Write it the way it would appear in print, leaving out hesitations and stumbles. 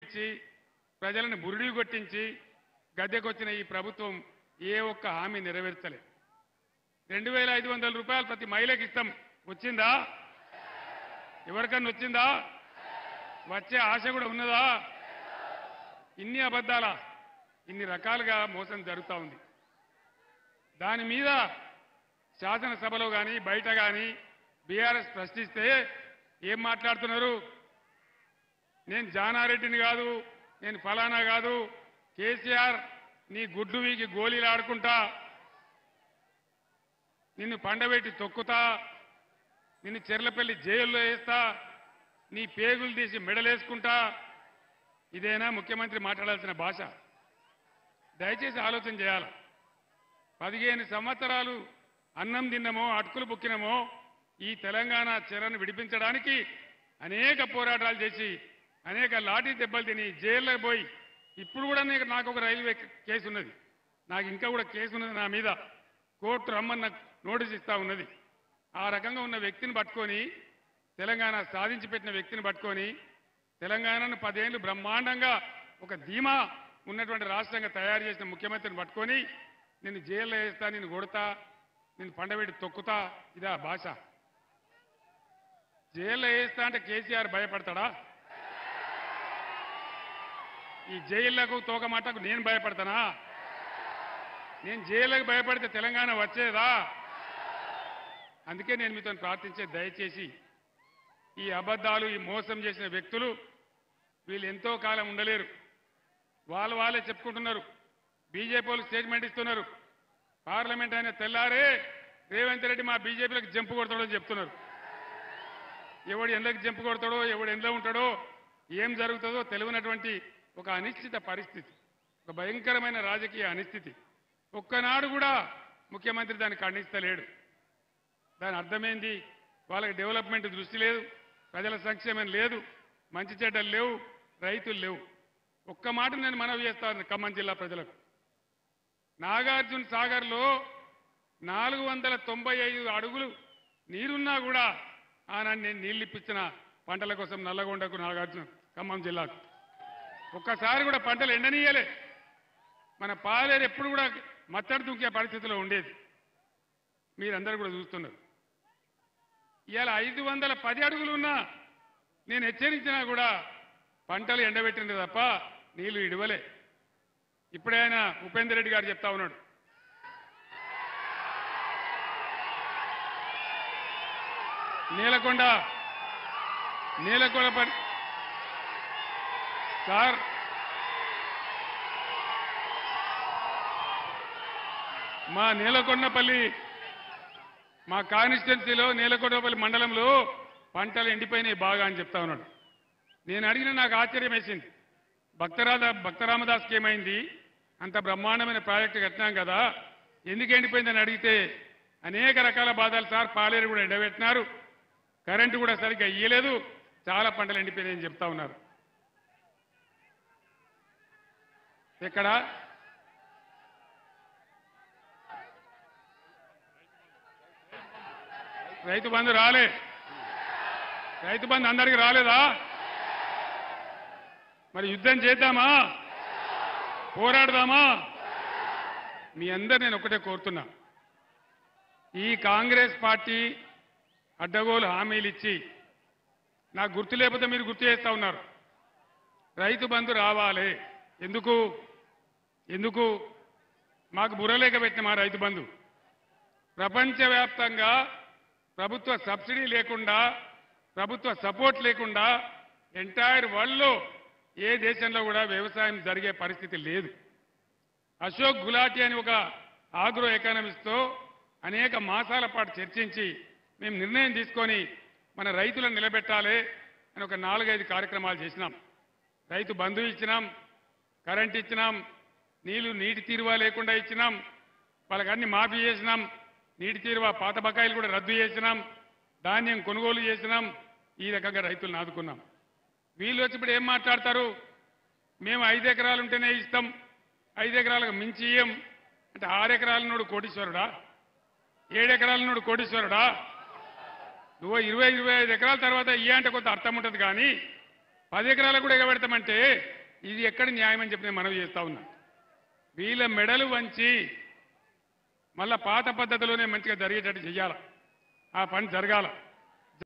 ఇచ్చి ప్రజలను బురిడి కొట్టించి గద్దెకొచ్చిన ఈ ప్రభుత్వం ఏ ఒక్క హామీ నెరవేర్చలేదు. 2500 రూపాయలు ప్రతి మహిళకి ఇస్తాం. వచ్చిందా? ఎవరికన్నా వచ్చిందా? వచ్చే ఆశ కూడా ఉన్నదా? ఇన్ని అబద్ధాల, ఇన్ని రకాలుగా మోసం జరుగుతూ ఉంది. దాని మీద శాసనసభలో కానీ బయట కానీ బీఆర్ఎస్ ప్రశ్నిస్తే ఏం మాట్లాడుతున్నారు? నేను జానారెడ్డిని కాదు, నేను ఫలానా కాదు, కేసీఆర్ నీ గుడ్డు వీకి గోళీలు ఆడుకుంటా, నిన్ను పండబెట్టి తొక్కుతా, నిన్ను చెర్లపల్లి జైల్లో వేస్తా, నీ పేగులు తీసి మెడలేసుకుంటా. ఇదేనా ముఖ్యమంత్రి మాట్లాడాల్సిన భాష? దయచేసి ఆలోచన చేయాలి. 15 సంవత్సరాలు అన్నం తిన్నమో అటుకులు బుక్కినమో ఈ తెలంగాణ చెరను విడిపించడానికి అనేక పోరాటాలు చేసి అనేక లాఠీ దెబ్బలు తిని జైల్లోకి పోయి ఇప్పుడు కూడా నాకు ఒక రైల్వే కేసు ఉన్నది, నాకు ఇంకా కూడా కేసు ఉన్నది నా మీద. కోర్టు రమ్మని నాకు నోటీస్ ఇస్తా ఉన్నది. ఆ రకంగా ఉన్న వ్యక్తిని పట్టుకొని, తెలంగాణ సాధించి పెట్టిన వ్యక్తిని పట్టుకొని, తెలంగాణను 10 ఏళ్ళు బ్రహ్మాండంగా ఒక ధీమా ఉన్నటువంటి రాష్ట్రంగా తయారు చేసిన ముఖ్యమంత్రిని పట్టుకొని నిన్ను జైల్లో వేస్తా, నిన్ను కొడతా, నిన్ను పండబెట్టి తొక్కుతా, ఇదా భాష? జైల్లో వేస్తా అంటే కేసీఆర్ భయపడతాడా? ఈ జైళ్లకు తోకమాటకు నేను భయపడతానా? నేను జైళ్ళకు భయపడితే తెలంగాణ వచ్చేదా? అందుకే నేను మీతో ప్రార్థించే, దయచేసి ఈ అబద్ధాలు, ఈ మోసం చేసిన వ్యక్తులు వీళ్ళు ఎంతో కాలం ఉండలేరు. వాళ్ళే చెప్పుకుంటున్నారు. బీజేపీ వాళ్ళు స్టేట్మెంట్ ఇస్తున్నారు. పార్లమెంట్ అయిన తెల్లారే రేవంత్ రెడ్డి మా బీజేపీలకు జంపు కొడతాడో చెప్తున్నారు. ఎవడు ఎండకు జంపు కొడతాడో, ఎవడు ఎండలో ఉంటాడో, ఏం జరుగుతుందో తెలియనటువంటి ఒక అనిశ్చిత పరిస్థితి, ఒక భయంకరమైన రాజకీయ అనిశ్చితి. ఒక్కనాడు కూడా ముఖ్యమంత్రి దాన్ని ఖండిస్తలేడు. దాని అర్థమైంది, వాళ్ళకి డెవలప్మెంట్ దృష్టి లేదు, ప్రజల సంక్షేమం లేదు, మంచి చెడ్డలు లేవు, రైతులు లేవు. ఒక్క మాట నేను మనవి చేస్తాను ఖమ్మం జిల్లా ప్రజలకు. నాగార్జున సాగర్లో 495 అడుగులు నీరున్నా కూడా ఆనాడు నేను నీళ్ళు ఇప్పించిన పంటల కోసం నల్లగొండకు, నాగార్జున ఖమ్మం జిల్లాకు ఒక్కసారి కూడా పంటలు ఎండనీయలే. మన పాలేరు ఎప్పుడు కూడా మత్తడి దుంకే పరిస్థితిలో ఉండేది. మీరందరూ కూడా చూస్తున్నారు. ఇవాళ 510 అడుగులు ఉన్నా నేను హెచ్చరించినా కూడా పంటలు ఎండబెట్టింది తప్ప నీళ్లు ఇడవలే. ఇప్పుడే ఆయన ఉపేందర్ రెడ్డి గారు చెప్తా ఉన్నాడు, నేలకొండ సార్, మా నేలకొండపల్లి, మా కాన్స్టిట్యున్సీలో నేలకొండపల్లి మండలంలో పంటలు ఎండిపోయినాయి బాగా అని చెప్తా ఉన్నాడు. నేను అడిగిన, నాకు ఆశ్చర్యం వేసింది. భక్తరామదాస్కి ఏమైంది? అంత బ్రహ్మాండమైన ప్రాజెక్టు కట్టినాం కదా, ఎందుకు ఎండిపోయిందని అడిగితే అనేక రకాల బాధలు సార్, పాలేరు కూడా ఎండబెట్టినారు, కరెంటు కూడా సరిగ్గా ఇయ్యలేదు, చాలా పంటలు ఎండిపోయినాయని చెప్తా ఉన్నారు. ఎక్కడ రైతు బంధు రాలే? రైతు బంధు అందరికీ రాలేదా? మరి యుద్ధం చేద్దామా? పోరాడదామా? మీ అందరు నేను ఒకటే కోరుతున్నా, ఈ కాంగ్రెస్ పార్టీ అడ్డగోలు హామీలు ఇచ్చి నాకు గుర్తు లేకపోతే మీరు గుర్తు చేస్తా ఉన్నారు. రైతు బంధు రావాలి. ఎందుకు మాకు బుర్రలేక పెట్టిన మా రైతు బంధు ప్రపంచవ్యాప్తంగా ప్రభుత్వ సబ్సిడీ లేకుండా, ప్రభుత్వ సపోర్ట్ లేకుండా ఎంటైర్ వరల్డ్లో ఏ దేశంలో కూడా వ్యవసాయం జరిగే పరిస్థితి లేదు. అశోక్ గులాటి అని ఒక ఆగ్రో ఎకానమిస్ట్తో అనేక మాసాల పాటు చర్చించి మేము నిర్ణయం తీసుకొని మన రైతులను నిలబెట్టాలి అని ఒక 4-5 కార్యక్రమాలు చేసినాం. రైతు బంధు ఇచ్చినాం, కరెంట్ ఇచ్చినాం, నీటి తీరువా లేకుండా ఇచ్చినాం, వాళ్ళకి అన్ని మాఫీ చేసినాం, నీటి తీరువా పాత బకాయిలు కూడా రద్దు చేసినాం, ధాన్యం కొనుగోలు చేసినాం. ఈ రకంగా రైతులను ఆదుకున్నాం. వీళ్ళు వచ్చి ఇప్పుడు ఏం మాట్లాడతారు? మేము 5 ఎకరాలు ఉంటేనే ఇస్తాం, 5 ఎకరాలకు మించి ఇయ్యం అంటే 6 ఎకరాల నోడు కోటీశ్వరుడా? 7 ఎకరాల నోడు కోటీశ్వరుడా? నువ్వు 20-25 ఎకరాల తర్వాత ఇయ్య అంటే కొంత అర్థం ఉంటుంది. కానీ 10 ఎకరాలకు కూడా ఎగబెడతామంటే ఇది ఎక్కడ న్యాయం అని చెప్పి నేను మనవి చేస్తా ఉన్నా. వీళ్ళ మెడలు వంచి మళ్ళా పాత పద్ధతిలోనే మంచిగా జరిగేటట్టు చెయ్యాలి. ఆ పని జరగాల.